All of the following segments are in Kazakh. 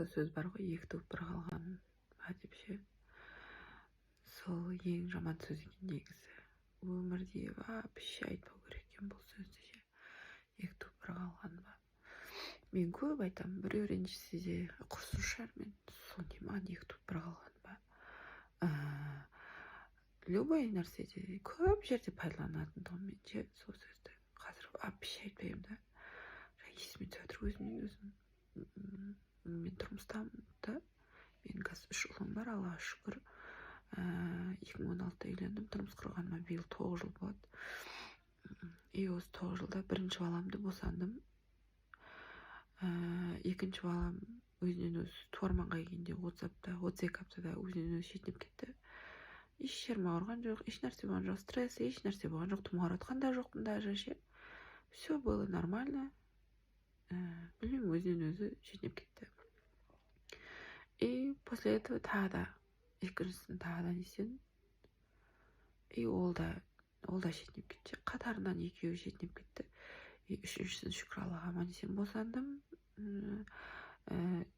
сөз бар ғой, екі туып бір қалған ба деп ше. Сол ең жаман сөз екен негізі. Өмірде вообще айтпау керек екен бұл сөзді ше. Екі туып бір қалған ба. Мен көп айтамын, біреу ренжісе де құрсын шығар, мен сол не маған екі туып бір қалған ба. Любой нәрседе көп жерде пайдаланатын тұғым мен ше сол сөзді. Қазір вообще айтпаймын да. Есіме түсіп жатыр өзімнен өзім. Мен тұрмыстамын да. Менің қазір 3 ұлым бар, Аллаға шүкір. 2016-да үйлендім, тұрмыс құрғаныма биыл 9 жыл болады. И осы 9 жылда бірінші баламды босандым. Екінші балам өзінен өзі туарманға келгенде 32 аптада өзінен өзі шетінеп кетті. Еш жерім ауырған жоқ, еш нәрсе болған жоқ, стресс, еш нәрсе болған жоқ, тұмауратқан да жоқпын даже ше. Все было нормально. Білмеймін, өзінен өзі шетінеп кетті. И после этого тағы да екіншісін тағы да несен. И ол да шетінеп кетті. Қатарынан екеуі шетінеп кетті. И үшіншісін шүкір Аллаға аман есен босандым.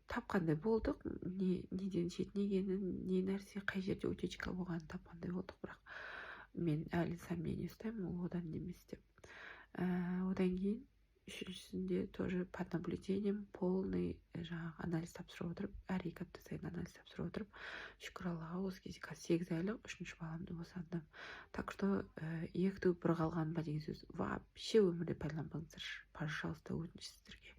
Тапқандай болдық. Неден шетінегенін, не нәрсе, қай жерде утечка болғанын тапқандай болдық, бірақ мен әлі сомнение ұстаймын, ол одан емес деп. Одан кейін үшіншісінде тоже под наблюдением полный жаңағы анализ тапсырып отырып, әр 2 апта сайын анализ тапсырып отырып, шүкір Аллаға осы кезде қазір 8 айлық үшінші баламды босандым. Так что екі туып бір қалған ба деген сөз вообще өмірде пайдаланбаңыздар, пожалуйста, өтініш сіздерге.